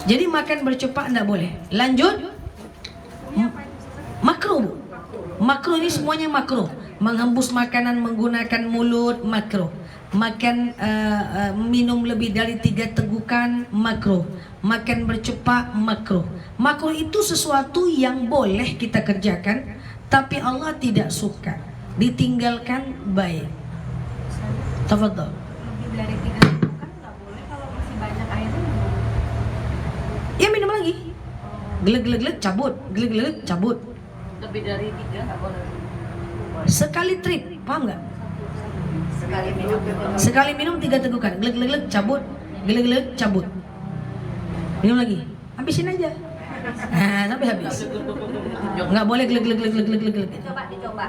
Jadi makan bercepat tidak boleh. Lanjut. Makruh. Makruh ini semuanya makruh. Menghembus makanan menggunakan mulut makruh. Makan minum lebih dari 3 tegukan makruh. Makan bercepat makruh. Makruh itu sesuatu yang boleh kita kerjakan, tapi Allah tidak suka. Ditinggalkan baik. Tafadhol. Lebih dari 3 tegukan nggak boleh kalau masih banyak airnya. Ya minum lagi. Gelek, cabut. Gelek, cabut. Lebih dari 3 nggak boleh. Sekali trip, paham nggak? Sekali minum 3 tegukan. Gelek, cabut. Gelek, cabut. Minum lagi. Habisin aja. Nah, sampai habis. Nggak boleh gelek. Dicoba.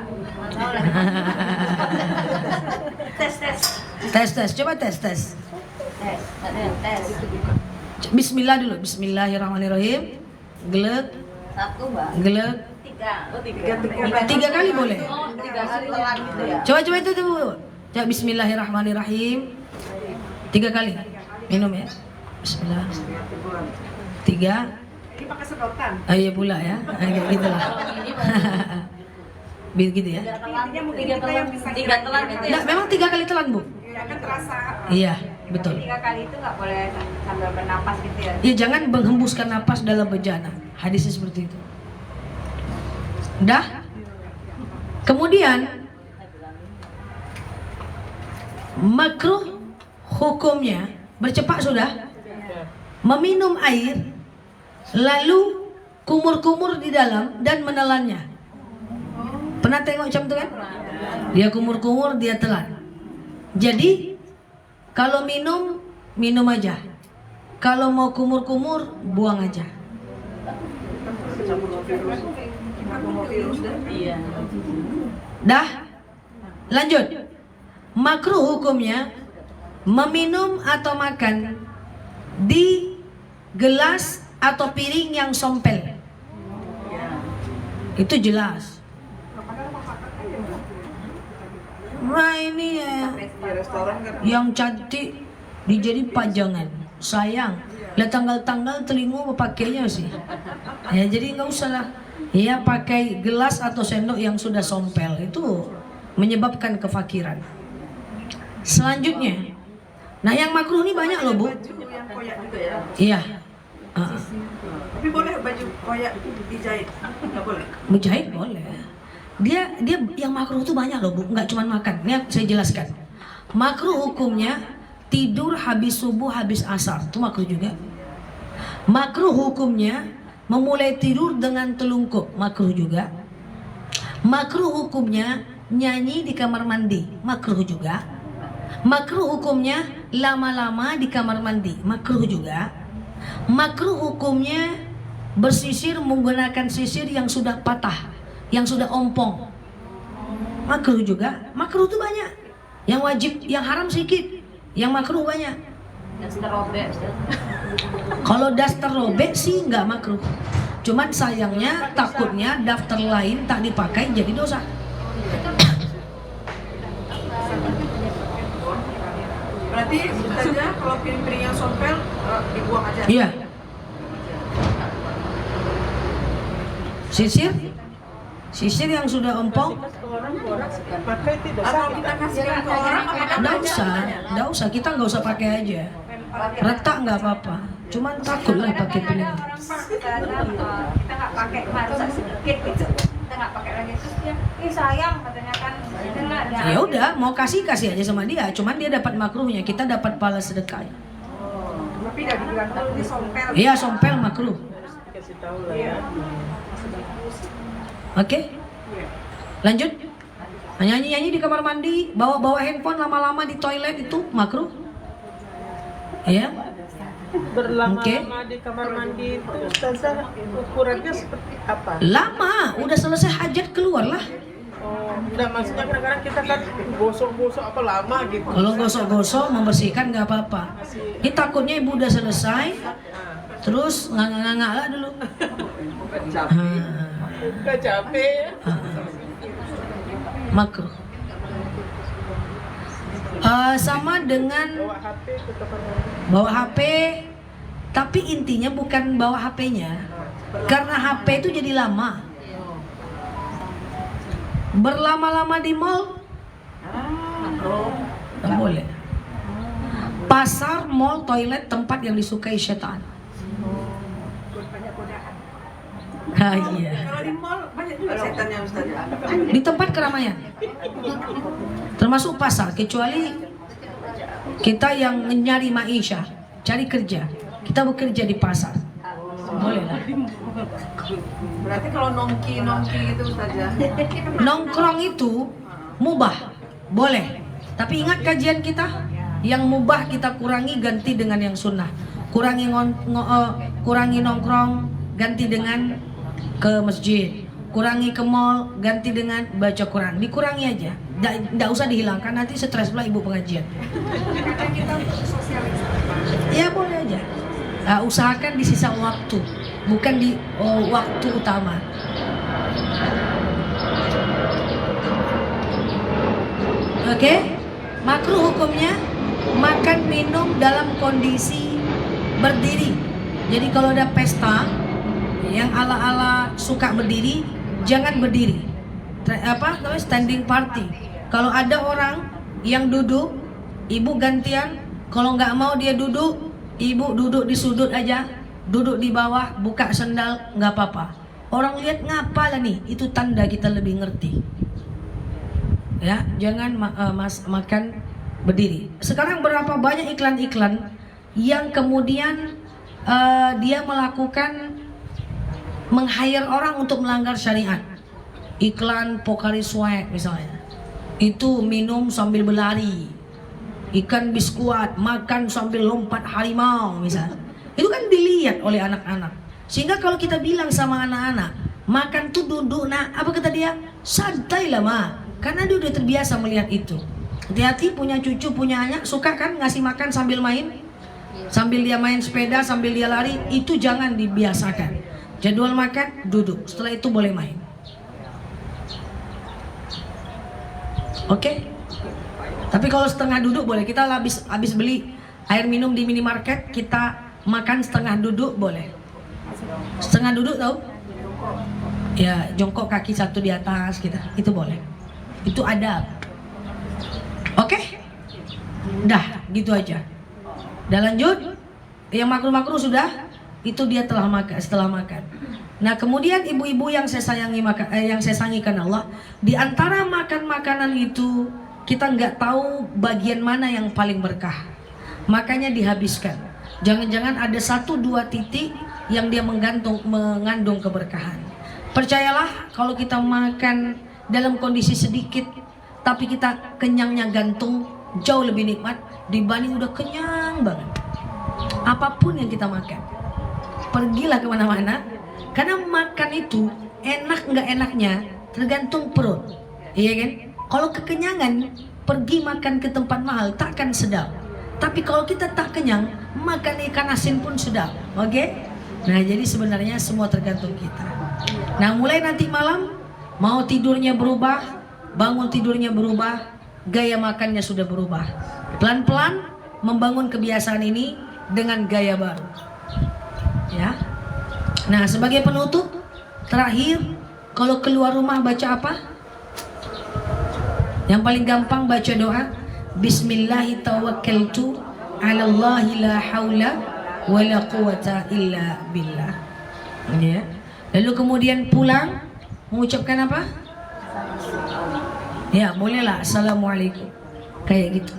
Tes. Coba tes. Bismillah dulu. Bismillahirrahmanirrahim. Gelek. 1, Mbak. Gelek. 3. 3 kali boleh. 3 kali telan gitu ya. Coba itu tuh. Coba bismillahirrahmanirrahim. 3 kali. Minum ya. Bismillah. 3. Ini pakai sedotan. Iya pula ya. Kayak gitulah. Begitu ya. 3 telan gitu ya. Nah, memang 3 kali telan, Bu. Ya kan terasa. Iya, betul. 3 kali itu nggak boleh sambil bernapas gitu ya. Ya jangan menghembuskan napas dalam bejana. Hadisnya seperti itu. Dah. Kemudian makruh hukumnya bercepat sudah. Meminum air lalu kumur-kumur di dalam dan menelannya. Pernah tengok macam itu kan? Dia kumur-kumur, dia telan. Jadi kalau minum aja. Kalau mau kumur-kumur, buang aja. Dah. Lanjut. Makruh hukumnya meminum atau makan di gelas atau piring yang sompel. Itu jelas. Nah ini ya, Di restoran kan yang cantik dijadi pajangan. Sayang, lah tanggal-tanggal telingu pakainya sih. Ya jadi nggak usah lah. Ya, pakai gelas atau sendok yang sudah sompel itu menyebabkan kefakiran. Selanjutnya, nah yang makruh ini banyak loh Bu. Baju yang koyak juga ya. Iya. Tapi boleh baju koyak dijahit? Nggak boleh? Menjahit boleh. Dia yang makruh itu banyak loh Bu, nggak cuma makan. Ini saya jelaskan. Makruh hukumnya tidur habis subuh habis asar, itu makruh juga. Makruh hukumnya memulai tidur dengan telungkup, makruh juga. Makruh hukumnya nyanyi di kamar mandi, makruh juga. Makruh hukumnya lama-lama di kamar mandi, makruh juga. Makruh hukumnya bersisir menggunakan sisir yang sudah patah, yang sudah ompong, makruh juga. Makruh itu banyak. Yang wajib, yang haram sedikit, yang makruh banyak. Kalau daster robek sih nggak makruh. Cuman sayangnya takutnya daftar lain tak dipakai jadi dosa. Berarti saja kalau piring-piring yang sompel dibuang aja. Iya. Sisir yang sudah ompong, Pakai tidak Atau kita kasihkan ke orang apa nggak usah, kita nggak usah pakai aja. Retak nggak apa-apa. Cuman takut lah pakai piring. Kita nggak pakai harus sedikit gitu. Kita nggak pakai lagi terus dia, sayang katanya kan. Kita nggak ada. Ya udah, mau kasih aja sama dia. Cuman dia dapat makruhnya, kita dapat pahala sedekah. Tapi nggak dibilang kalau ini sompel. Iya, sompel makruh. kasih tahu lah ya. Oke? Lanjut. Nyanyi-nyanyi di kamar mandi, bawa handphone lama-lama di toilet itu makruh. Ya. Berlama-lama di kamar mandi itu Ustazah ukurannya seperti apa? Lama, udah selesai hajat keluarlah. Oh, enggak, maksudnya kadang-kadang kita kan gosok-gosok apa lama gitu. Kalau gosok-gosok membersihkan nggak apa-apa. Ini takutnya ibu udah selesai, terus nganga-nganga lah dulu. Udah capek ya. Makruh. Sama dengan Bawa HP ke kamar mandi. bawa HP, tapi intinya bukan bawa HP-nya, karena HP itu jadi lama. Berlama-lama di mall nggak boleh. Pasar, mall, toilet, tempat yang disukai setan. Nah, iya. Kalau di mall banyak juga setannya Ustazah. Di tempat keramaian, termasuk pasar, kecuali kita yang nyari maisha, cari kerja, kita bekerja di pasar, boleh lah. Berarti kalau nongki gitu Ustazah. Nongkrong itu mubah, boleh. Tapi ingat kajian kita, yang mubah kita kurangi, ganti dengan yang sunnah. Kurangi nongkrong, ganti dengan ke masjid. Kurangi ke mall, ganti dengan baca Quran. Dikurangi aja, nggak usah dihilangkan, nanti stres pula ibu pengajian. Ya boleh aja. Usahakan di sisa waktu, bukan di waktu utama. Oke? Makruh hukumnya makan minum dalam kondisi berdiri. Jadi kalau ada pesta yang ala-ala suka berdiri, jangan berdiri. Standing party. Kalau ada orang yang duduk, ibu gantian. Kalau nggak mau dia duduk, ibu duduk di sudut aja, duduk di bawah, buka sendal, nggak apa-apa. Orang lihat ngapa lah nih, itu tanda kita lebih ngerti. Ya, jangan makan berdiri. Sekarang berapa banyak iklan-iklan yang kemudian dia melakukan meng-hire orang untuk melanggar syariat. Iklan Pocari Sweat misalnya, itu minum sambil berlari. Ikan biskuat, makan sambil lompat harimau misalnya. Itu kan dilihat oleh anak-anak. Sehingga kalau kita bilang sama anak-anak, makan tuh duduk, nah apa kata dia? Santai lah ma, karena dia udah terbiasa melihat itu. Hati-hati punya cucu, punya anak, suka kan ngasih makan sambil main? Sambil dia main sepeda, sambil dia lari, itu jangan dibiasakan. Jadwal makan, duduk, setelah itu boleh main. Oke? Tapi kalau setengah duduk boleh. Kita habis beli air minum di minimarket, kita makan setengah duduk boleh. Setengah duduk tahu? Ya, jongkok kaki satu di atas gitu. Itu boleh. Itu adab. Oke? Dah, gitu aja. Dah lanjut. Yang makruh-makruh sudah, itu dia setelah makan. Nah, kemudian ibu-ibu yang saya sayangi yang saya sangikan Allah, di antara makan makanan itu kita nggak tahu bagian mana yang paling berkah. Makanya dihabiskan. Jangan-jangan ada 1-2 titik yang dia mengandung keberkahan. Percayalah, kalau kita makan dalam kondisi sedikit tapi kita kenyangnya gantung, jauh lebih nikmat dibanding udah kenyang banget. Apapun yang kita makan, pergilah kemana-mana, karena makan itu enak nggak enaknya tergantung perut, iya kan? Kalau kekenyangan, pergi makan ke tempat mahal takkan sedap. Tapi kalau kita tak kenyang, makan ikan asin pun sedap, oke? Nah, jadi sebenarnya semua tergantung kita. Nah, mulai nanti malam mau tidurnya berubah, bangun tidurnya berubah, gaya makannya sudah berubah. Pelan-pelan membangun kebiasaan ini dengan gaya baru. Ya. Nah, sebagai penutup terakhir, kalau keluar rumah baca apa? Yang paling gampang baca doa Bismillahi tawakkaltu 'ala Allahi la haula wa la quwata illa billah. Ya. Lalu kemudian pulang mengucapkan apa? Ya, bolehlah assalamualaikum. Kayak gitu.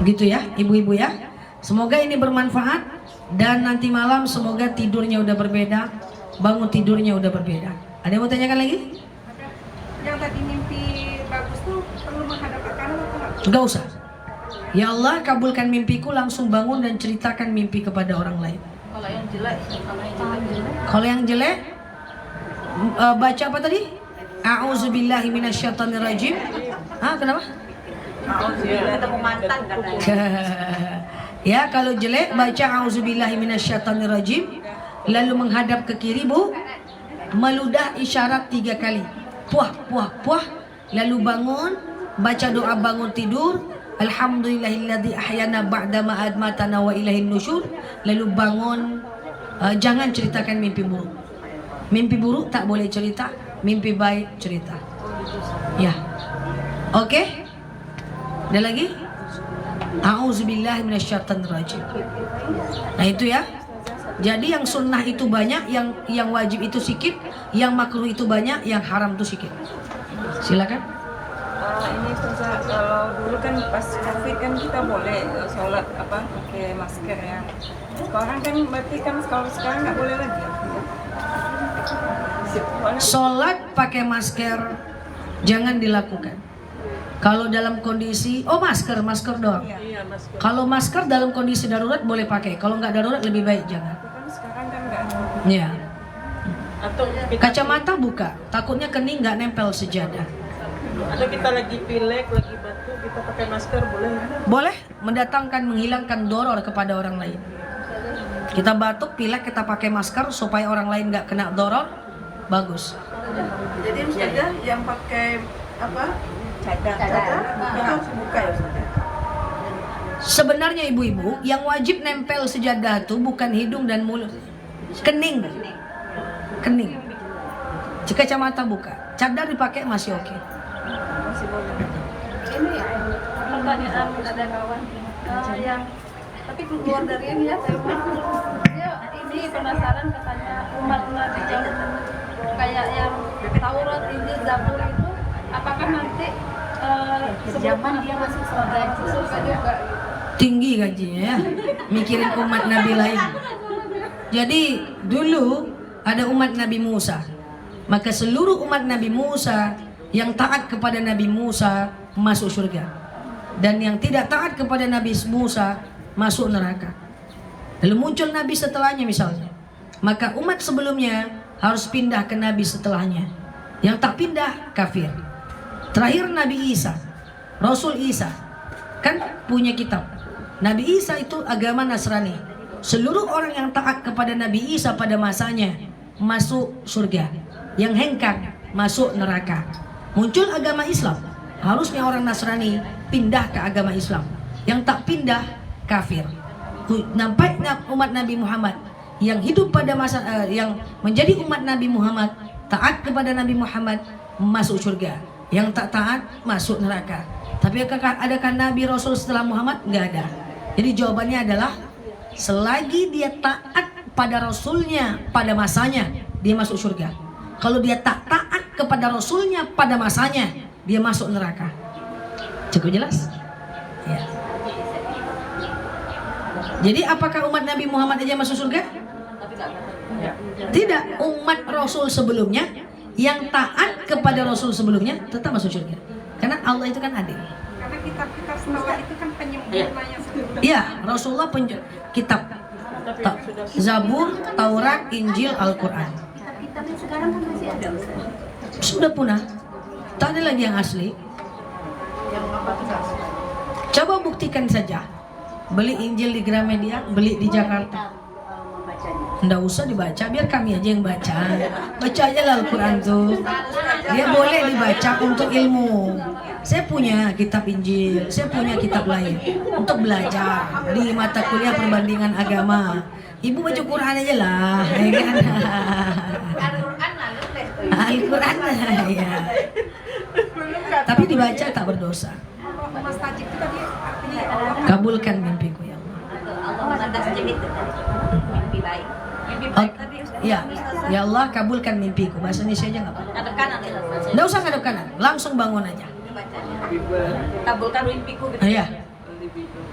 Begitu ya, ibu-ibu ya. Semoga ini bermanfaat dan nanti malam semoga tidurnya udah berbeda, bangun tidurnya udah berbeda. Ada yang mau tanyakan lagi? Yang tadi mimpi bagus tuh perlu menghadap ke kanan atau enggak? Enggak usah. Ya Allah, kabulkan mimpiku, langsung bangun dan ceritakan mimpi kepada orang lain. Kalau yang jelek, Kalau yang jelek, baca apa tadi? A'udzubillahi minasyaitonirrajim. Kenapa? ketemu mantan katanya. Ya, kalau jelek baca a'udzubillahi minasyaitonirrajim, lalu menghadap ke kiri, Bu. Meludah isyarat 3 kali. Puah, puah, puah. Lalu bangun, baca doa bangun tidur. Alhamdulillahilladzi ahyana ba'dama amatana wa ilaihin nusyur. Lalu bangun, jangan ceritakan mimpi buruk. Mimpi buruk tak boleh cerita, mimpi baik cerita. Ya. Oke? Ada lagi? A'udzubillahi minasyaitonirrajim. Nah, itu ya. Jadi yang sunnah itu banyak, yang wajib itu sedikit, yang makruh itu banyak, yang haram itu sedikit. Silakan. Ini Ustazah, kalau dulu kan pas COVID kan kita boleh sholat pakai masker ya. Sekarang kan berarti kan kalau sekarang nggak boleh lagi. Sholat pakai masker jangan dilakukan. Kalau dalam kondisi masker doang. Iya, masker. Kalau masker dalam kondisi darurat boleh pakai. Kalau nggak darurat lebih baik jangan. Kan sekarang kan nggak. Ya. Atau kita, Kacamata buka, takutnya kening nggak nempel sejadah. atau kita lagi pilek, lagi batuk, kita pakai masker boleh? Boleh mendatangkan, menghilangkan doror kepada orang lain. Kita batuk, pilek, kita pakai masker supaya orang lain nggak kena doror, bagus. Jadi Ustazah yang pakai cadar itu harus buka ya Ustazah? Sebenarnya ibu-ibu, yang wajib nempel sejadah itu bukan hidung dan mulut, kening. Jika kacamata buka, cadar dipakai masih oke. Ini pertanyaan ada kawan yang tapi keluar dari ini ya, dia ini penasaran katanya umat Nabi yang kayak yang Taurat, Injil, Zabur itu apakah nanti zaman dia masuk surga juga? Tinggi gajinya ya, mikirin umat Nabi lain. Jadi dulu ada umat Nabi Musa, maka seluruh umat Nabi Musa yang taat kepada Nabi Musa masuk surga, dan yang tidak taat kepada Nabi Musa masuk neraka. Lalu muncul Nabi setelahnya misalnya, maka umat sebelumnya harus pindah ke Nabi setelahnya. Yang tak pindah kafir. Terakhir Nabi Isa, Rasul Isa kan punya kitab. Nabi Isa itu agama Nasrani. Seluruh orang yang taat kepada Nabi Isa pada masanya masuk surga, yang hengkang masuk neraka. Muncul agama Islam, harusnya orang Nasrani pindah ke agama Islam. Yang tak pindah kafir. Nampaknya umat Nabi Muhammad yang hidup pada masa yang menjadi umat Nabi Muhammad, taat kepada Nabi Muhammad, masuk surga. Yang tak taat masuk neraka. Tapi adakah Nabi Rasul setelah Muhammad? Nggak ada. Jadi jawabannya adalah selagi dia taat pada Rasulnya pada masanya, dia masuk surga. Kalau dia tak taat kepada Rasulnya pada masanya, dia masuk neraka. Cukup jelas? Ya. Jadi apakah umat Nabi Muhammad aja masuk surga? Tidak, umat Rasul sebelumnya yang taat kepada Rasul sebelumnya tetap masuk surga. Karena Allah itu kan adil. Karena kitab-kitab setelah itu kan penyempurnanya sebelum. Iya, Rasulullah kitab Zabur, Taurat, Injil, Al-Quran. Kitab-kitabnya sekarang kan masih ada, Ustaz. Sudah punah. Tak ada lagi yang asli. Coba buktikan saja. Beli Injil di Gramedia, beli di Jakarta. Nggak usah dibaca, biar kami aja yang baca. Baca aja lah Al-Quran tuh. Dia boleh dibaca untuk ilmu. Saya punya kitab Injil, saya punya kitab lain untuk belajar di mata kuliah perbandingan agama. Ibu baca Quran aja lah, ya kan? Al-Quran lah, ya. Tapi dibaca tak berdosa. Mas Tajik itu tadi artinya Allah Kabulkan mimpiku ya Allah. Allah menandaskan itu mimpi baik. Mimpi baik tadi Ustaz. Ya, ya Allah kabulkan mimpiku. Bahasa Indonesia aja nggak apa-apa. Ngadep kanan ya. Nggak usah ngadep kanan, langsung bangun aja. Kabulkan mimpiku gitu. Iya.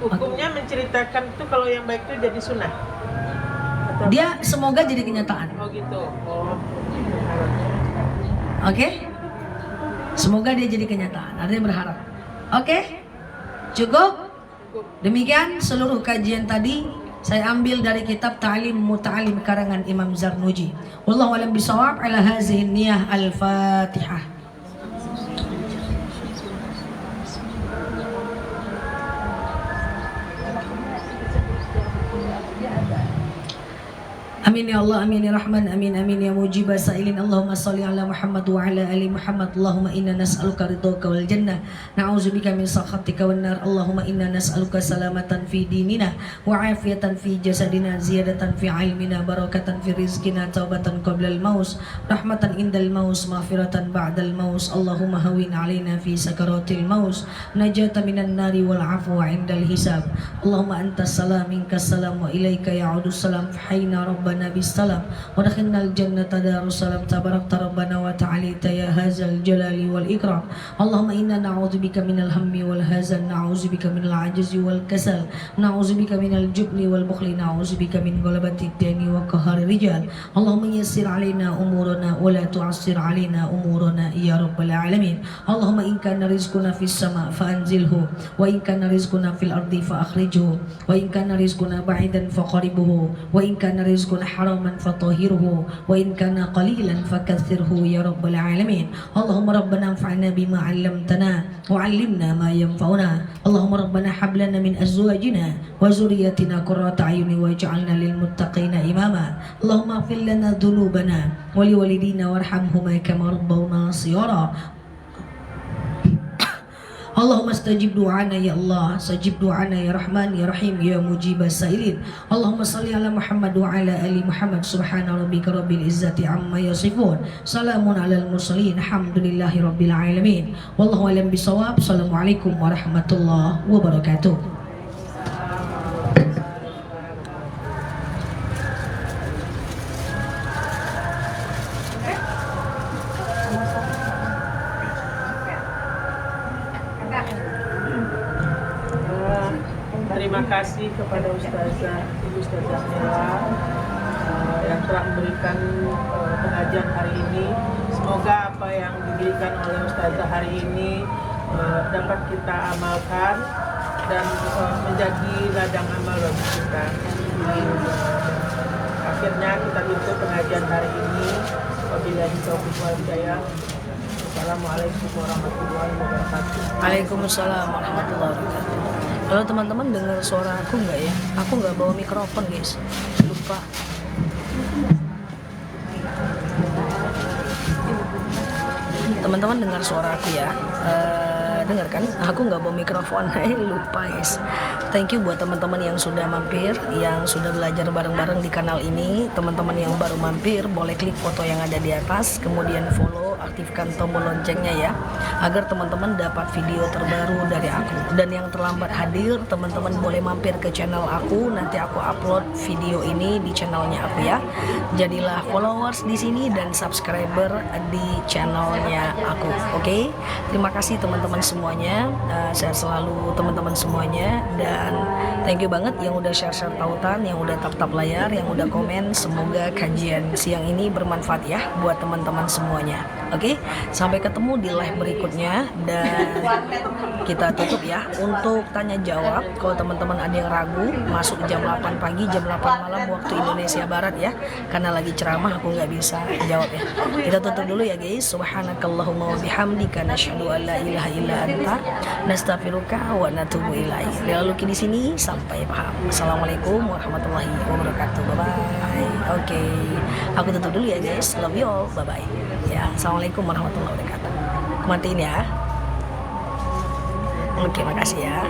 Hukumnya menceritakan itu kalau yang baik itu jadi sunnah. Atau- Dia semoga jadi kenyataan. Oh gitu. Oh. Oke? Semoga dia jadi kenyataan. Artinya berharap. Oke? Cukup? Demikian seluruh kajian tadi saya ambil dari kitab Ta'lim Muta'alim karangan Imam Zarnuji. Wallahu a'lam bishawab. Ala hazihi niyah al-Fatihah. Amin ya Allah, amin ya Rahman, amin amin ya mujibah sa'ilin. Allahumma salli ala Muhammad wa ala ali Muhammad. Allahumma inna nas'aluka ridhaka wal jannah, na'udzubika min sakhatika wan nar. Allahumma inna nas'aluka salamatan fi dinina wa afiyatan fi jasadina, ziyadatan fi ilmina, barakatan fi rizqina, taubatan qabla al maus, rahmatan indal maus, maghfiratan ba'dal maus. Allahumma hawin alaina fi sakaratil maus, najata minan nari wal afwa indal hisab. Allahumma antas salam minkas salam wa ilaika ya'udus salam, fahayna rabbana bisalam wa dakhalnal jannata darussalam, tabarakta rabbana wa ta'alita ya hadzal jalali wal ikram. Allahumma inna na'udzubika minal hammi wal hazan, na'udzubika minal ajzi wal kasal, na'udzubika minal jubni wal bukhli, na'udzubika min ghalabati ad-dini wa qahari rijal. Allahumma yassir alaina umurana wa la tu'assir alaina umurana ya rabbal alamin. Allahumma in kana rizquna fis sama fa anzilhu, wa in kana rizquna fil ardi fa akhrijhu, wa in kana rizquna ba'idan fa qaribhu, wa in kana rizquna haraman fatahhirhu, wa in kana qalilan fakaththirhu ya rabbal alamin. Allahumma rabbana anfa'na bima 'allamtana wa 'allimna ma yanfa'una. Allahumma rabbana hab lana min azwajina wa zurriyyatina qurrata a'yuni waj'alna lil muttaqina imama. Allahumma ighfir lana dhunubana wa liwalidina warhamhuma kama rabbawna shighara. Allahumma stajib du'ana ya Allah, sajib du'ana ya Rahman ya Rahim ya mujibas sa'ilin. Allahumma salli ala Muhammad wa ala ali Muhammad. Subhana rabbika rabbil izzati amma yasifun, salamun alal mursalin, alhamdulillahi rabbil alamin. Wallahu a'lam bishawab. Assalamualaikum warahmatullahi wabarakatuh. Terima kasih kepada Ustazah, Ibu Ustazah Mela yang telah memberikan pengajian hari ini. Semoga apa yang diberikan oleh Ustazah hari ini dapat kita amalkan dan menjadi ladang amal bagi kita. Akhirnya kita tutup pengajian hari ini. Wabillahi taufiq wal hidayah. Assalamualaikum warahmatullahi wabarakatuh. Waalaikumsalam warahmatullahi wabarakatuh. Kalau teman-teman dengar suara aku nggak ya? Aku nggak bawa mikrofon guys, lupa. Teman-teman dengar suara aku ya? nggak dengar kan? Aku nggak bawa mikrofon, lupa guys. Thank you buat teman-teman yang sudah mampir, yang sudah belajar bareng-bareng di kanal ini. Teman-teman yang baru mampir boleh klik foto yang ada di atas, kemudian follow, aktifkan tombol loncengnya ya, agar teman-teman dapat video terbaru dari aku. Dan yang terlambat hadir, teman-teman boleh mampir ke channel aku, nanti aku upload video ini di channelnya aku ya. Jadilah followers di sini dan subscriber di channelnya aku, oke? Terima kasih teman-teman semuanya, sehat selalu teman-teman semuanya, dan thank you banget yang udah share tautan, yang udah tap layar, yang udah komen. Semoga kajian siang ini bermanfaat ya buat teman-teman semuanya. Oke, sampai ketemu di live berikutnya, dan kita tutup ya untuk tanya jawab. Kalau teman-teman ada yang ragu, masuk jam 8 pagi, jam 8 malam waktu Indonesia Barat ya, karena lagi ceramah aku nggak bisa jawab ya. Kita tutup dulu ya guys. Subhanakallahumma wa bihamdika nasyhadu an la ilaha illa anta nastaghfiruka wa natubu ilaik. Lalu di sini sampai paham. Assalamualaikum warahmatullahi wabarakatuh. Bye bye. Oke, aku tutup dulu ya guys. Love you all. Bye bye. Ya, assalamualaikum warahmatullahi wabarakatuh. Matiin ya. Oke, makasih ya.